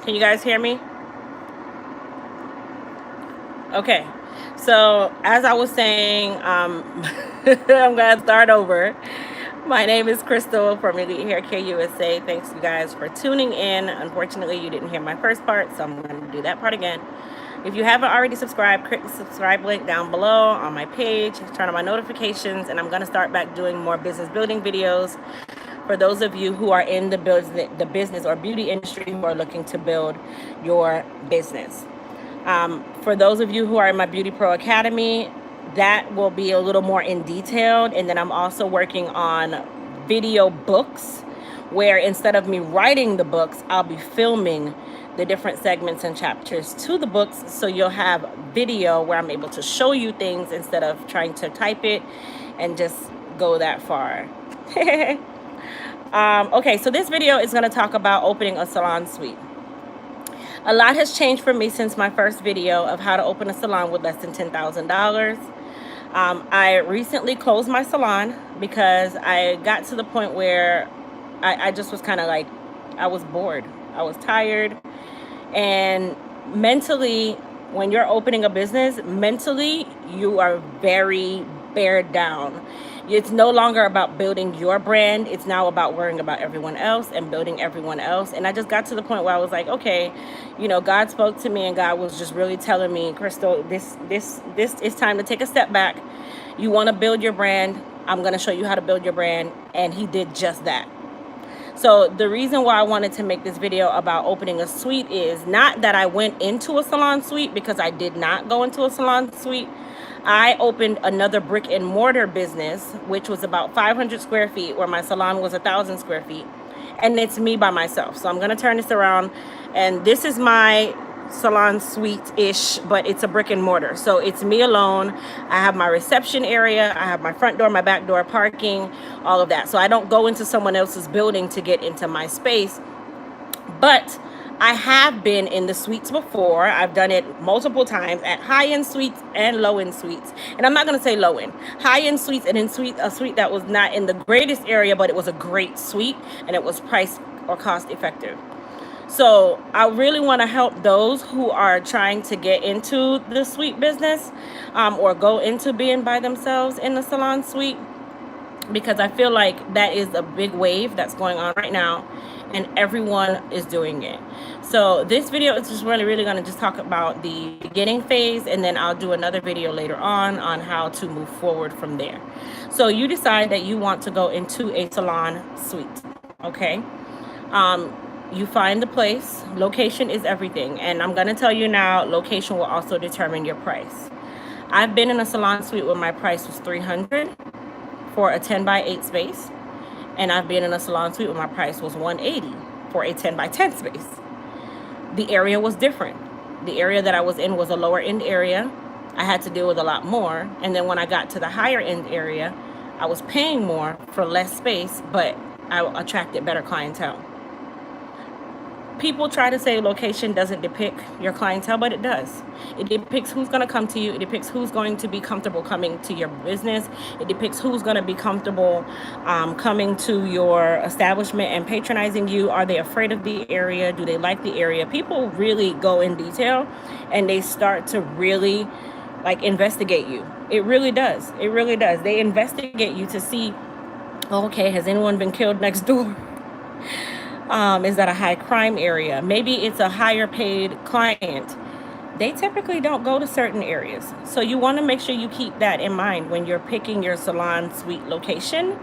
Can you guys hear me? Okay. So, as I was saying, I'm going to start over. My name is Crystal from Elite Hair Care USA. Thanks, you guys, for tuning in. Unfortunately, you didn't hear my first part, so I'm going to do that part again. If you haven't already subscribed, click the subscribe link down below on my page. Turn on my notifications, and I'm going to start back doing more business building videos for those of you who are in the business or beauty industry who are looking to build your business. For those of you who are in my Beauty Pro Academy, that will be a little more in detailed. And then I'm also working on video books where instead of me writing the books, I'll be filming the different segments and chapters to the books. So you'll have video where I'm able to show you things instead of trying to type it and just go that far. Okay, so this video is going to talk about opening a salon suite. A lot has changed for me since my first video of how to open a salon with less than $10,000. I recently closed my salon because I got to the point where I just was kind of like, I was bored. I was tired. And mentally, when you're opening a business, mentally, you are very bared down. It's no longer about building your brand. It's now about worrying about everyone else and building everyone else. And I just got to the point where I was like, okay, you know, God spoke to me and God was just really telling me, Crystal, this is time to take a step back. You want to build your brand. I'm going to show you how to build your brand. And he did just that. So the reason why I wanted to make this video about opening a suite is not that I went into a salon suite, because I did not go into a salon suite. I opened another brick and mortar business, which was about 500 square feet, where my salon was 1,000 square feet. And it's me by myself. So I'm going to turn this around. And this is my salon suite-ish, but it's a brick and mortar. So it's me alone. I have my reception area. I have my front door, my back door, parking, all of that. So I don't go into someone else's building to get into my space. But I have been in the suites before. I've done it multiple times at high-end suites and low-end suites. And I'm not going to say low-end. High-end suites and a suite that was not in the greatest area, but it was a great suite and it was price or cost effective. So I really want to help those who are trying to get into the suite business or go into being by themselves in the salon suite, because I feel like that is a big wave that's going on right now and everyone is doing it. So this video is just really going to just talk about the beginning phase, and then I'll do another video later on how to move forward from there. So you decide that you want to go into a salon suite, okay? You find the place. Location is everything. And I'm going to tell you now, location will also determine your price. I've been in a salon suite where my price was $300 for a 10 by 8 space. And I've been in a salon suite where my price was $180 for a 10 by 10 space. The area was different. The area that I was in was a lower end area. I had to deal with a lot more. And then when I got to the higher end area, I was paying more for less space, but I attracted better clientele. People try to say location doesn't depict your clientele, but it does. It depicts who's going to come to you. It depicts who's going to be comfortable coming to your business. It depicts who's going to be comfortable coming to your establishment and patronizing you. Are they afraid of the area? Do they like the area? People really go in detail and they start to really like investigate you. It really does. It really does. They investigate you to see, okay, has anyone been killed next door? Is that a high crime area? Maybe it's a higher paid client. They typically don't go to certain areas. So you want to make sure you keep that in mind when you're picking your salon suite location,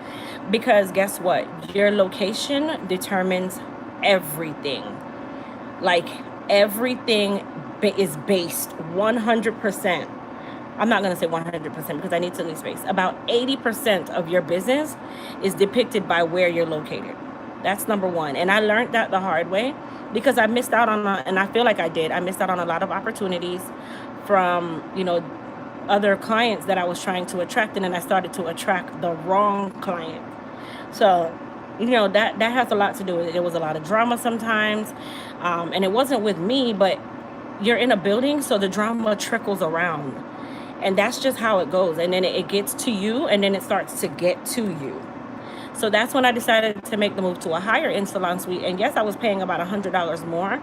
because guess what? Your location determines everything. Like everything is based 100%. I'm not going to say 100% because I need to leave space. About 80% of your business is depicted by where you're located. That's number one. And I learned that the hard way because I missed out on, and I feel like I missed out on a lot of opportunities from, you know, other clients that I was trying to attract. And then I started to attract the wrong client. So, you know, that has a lot to do with it. There was a lot of drama sometimes. And it wasn't with me, but you're in a building, so the drama trickles around. And that's just how it goes. And then it gets to you, and then it starts to get to you. So that's when I decided to make the move to a higher end salon suite. And yes, I was paying about $100 more,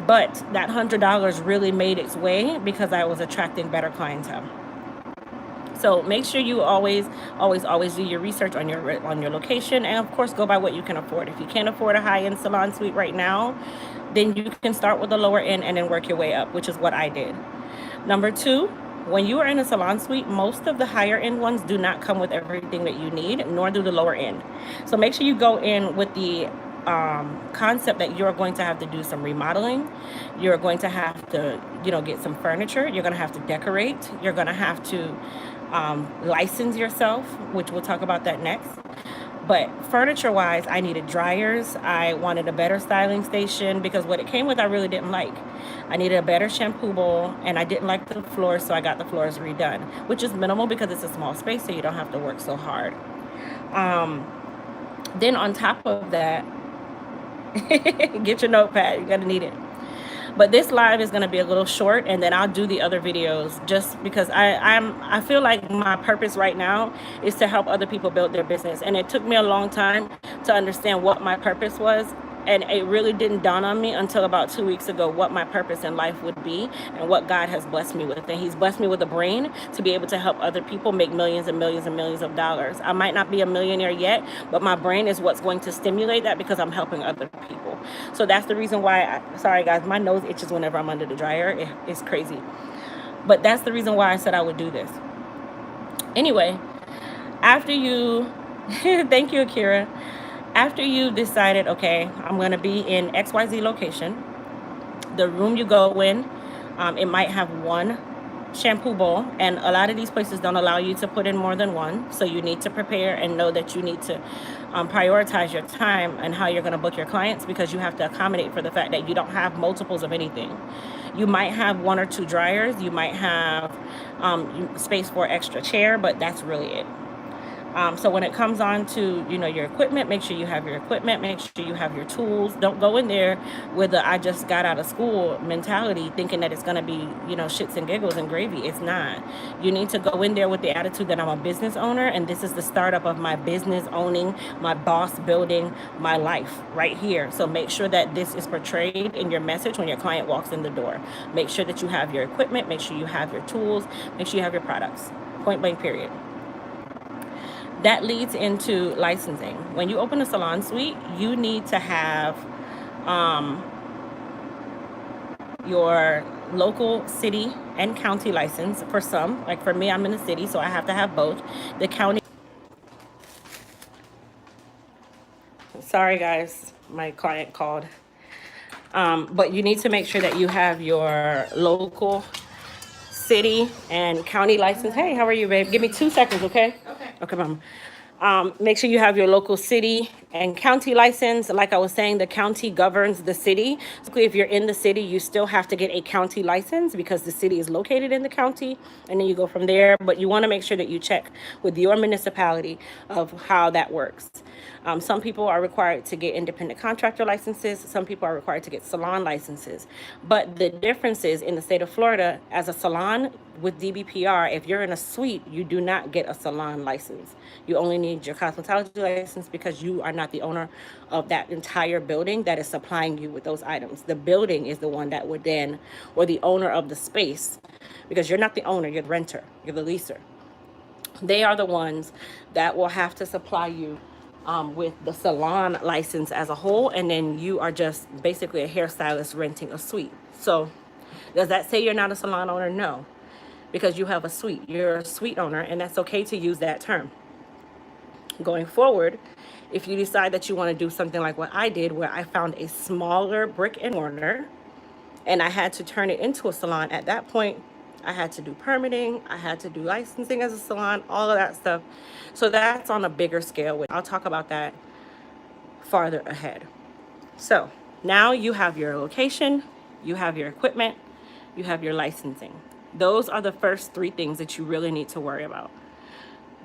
But that $100 really made its way because I was attracting better clientele. So make sure you always do your research on your location, and of course go by what you can afford. If you can't afford a high-end salon suite right now, then you can start with the lower end and then work your way up, which is what I did. Number two, when you are in a salon suite, most of the higher end ones do not come with everything that you need, nor do the lower end. So make sure you go in with the concept that you're going to have to do some remodeling. You're going to have to, get some furniture. You're going to have to decorate. You're going to have to license yourself, which we'll talk about that next. But furniture wise, I needed dryers. I wanted a better styling station because what it came with I really didn't like. I needed a better shampoo bowl, and I didn't like the floors, so I got the floors redone, which is minimal because it's a small space, so you don't have to work so hard. Then on top of that, get your notepad, you're gonna need it. But this live is going to be a little short, and then I'll do the other videos just because I feel like my purpose right now is to help other people build their business. And it took me a long time to understand what my purpose was. And it really didn't dawn on me until about 2 weeks ago what my purpose in life would be and what God has blessed me with. And He's blessed me with a brain to be able to help other people make millions and millions and millions of dollars. I might not be a millionaire yet, but my brain is what's going to stimulate that because I'm helping other people. So that's the reason why, sorry guys, my nose itches whenever I'm under the dryer. It's crazy. But that's the reason why I said I would do this. Anyway, after you, thank you, Akira. After you decided, okay, I'm going to be in XYZ location, the room you go in, it might have one shampoo bowl, and a lot of these places don't allow you to put in more than one, so you need to prepare and know that you need to prioritize your time and how you're going to book your clients, because you have to accommodate for the fact that you don't have multiples of anything. You might have one or two dryers, you might have space for extra chair, but that's really it. So when it comes on to, your equipment, make sure you have your equipment, make sure you have your tools. Don't go in there with the I just got out of school mentality thinking that it's going to be, shits and giggles and gravy. It's not. You need to go in there with the attitude that I'm a business owner, and this is the startup of my business owning, my boss building my life right here. So make sure that this is portrayed in your message when your client walks in the door. Make sure that you have your equipment, make sure you have your tools, make sure you have your products. Point blank, period. That leads into licensing. When you open a salon suite, you need to have your local city and county license for some. Like for me, I'm in the city, so I have to have both. The county. Sorry, guys, my client called. But you need to make sure that you have your local city and county license. Hey, how are you, babe? Give me 2 seconds, okay? Okay, mom. Make sure you have your local city and county license. Like I was saying, the county governs the city. So if you're in the city, you still have to get a county license because the city is located in the county, and then you go from there. But you want to make sure that you check with your municipality of how that works. Some people are required to get independent contractor licenses. Some people are required to get salon licenses. But the difference is in the state of Florida, as a salon with DBPR, if you're in a suite, you do not get a salon license. You only need your cosmetology license because you are not the owner of that entire building that is supplying you with those items. The building is the one that would then, or the owner of the space, because you're not the owner, you're the renter, you're the leaser. They are the ones that will have to supply you with the salon license as a whole, and then you are just basically a hairstylist renting a suite. So does that say you're not a salon owner? No, because you have a suite. You're a suite owner, and that's okay to use that term. Going forward, if you decide that you want to do something like what I did, where I found a smaller brick and mortar and I had to turn it into a salon, at that point I had to do permitting, I had to do licensing as a salon, all of that stuff. So that's on a bigger scale, which I'll talk about that farther ahead. So now you have your location, you have your equipment, you have your licensing. Those are the first 3 things that you really need to worry about.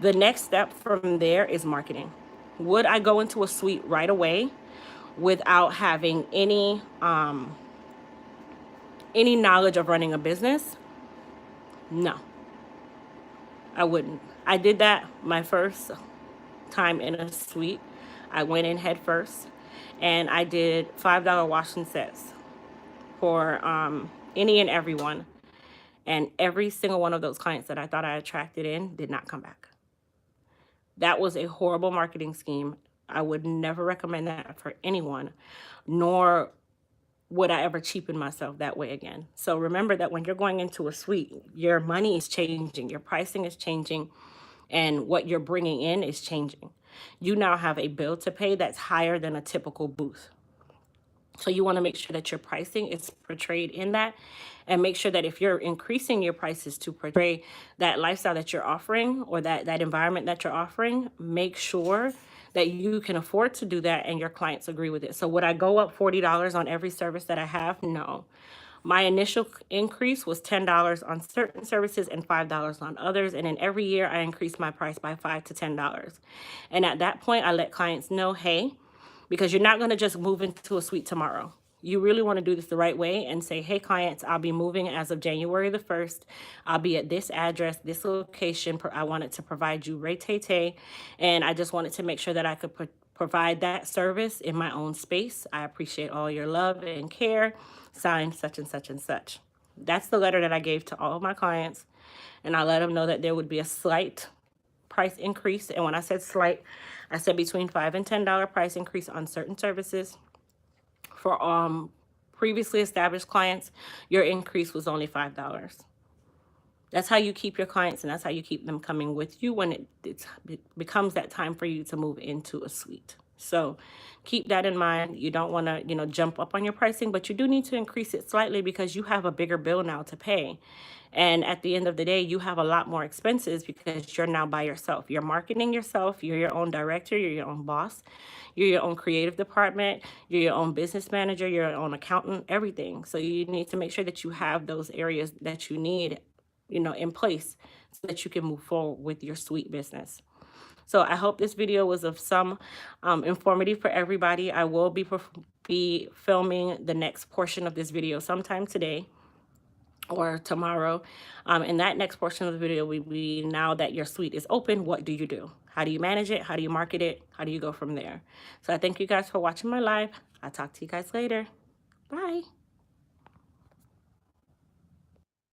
The next step from there is marketing. Would I go into a suite right away without having any knowledge of running a business? No, I wouldn't. I did that my first time in a suite. I went in head first and I did $5 washing sets. for any and everyone. And every single one of those clients that I thought I attracted in did not come back. That was a horrible marketing scheme. I would never recommend that for anyone, nor would I ever cheapen myself that way again. So remember that when you're going into a suite, your money is changing, your pricing is changing, and what you're bringing in is changing. You now have a bill to pay that's higher than a typical booth. So you want to make sure that your pricing is portrayed in that, and make sure that if you're increasing your prices to portray that lifestyle that you're offering, or that environment that you're offering, make sure that you can afford to do that and your clients agree with it. So would I go up $40 on every service that I have? No. My initial increase was $10 on certain services and $5 on others. And then every year I increased my price by $5 to $10. And at that point, I let clients know, hey, because you're not going to just move into a suite tomorrow. You really want to do this the right way and say, hey, clients, I'll be moving as of January the 1st. I'll be at this address, this location. I wanted to provide you rate-tay, and I just wanted to make sure that I could provide that service in my own space. I appreciate all your love and care. Signed, such and such and such. That's the letter that I gave to all of my clients, and I let them know that there would be a slight price increase. And when I said slight, I said between $5 and $10 price increase on certain services. For previously established clients, your increase was only $5. That's how you keep your clients, and that's how you keep them coming with you when it becomes that time for you to move into a suite. So keep that in mind. You don't want to, jump up on your pricing, but you do need to increase it slightly because you have a bigger bill now to pay. And at the end of the day, you have a lot more expenses because you're now by yourself. You're marketing yourself. You're your own director. You're your own boss. You're your own creative department. You're your own business manager. You're your own accountant, everything. So you need to make sure that you have those areas that you need, in place so that you can move forward with your suite business. So I hope this video was of some informative for everybody. I will be filming the next portion of this video sometime today or tomorrow. And that next portion of the video will be, now that your suite is open, what do you do? How do you manage it? How do you market it? How do you go from there? So I thank you guys for watching my live. I'll talk to you guys later. Bye.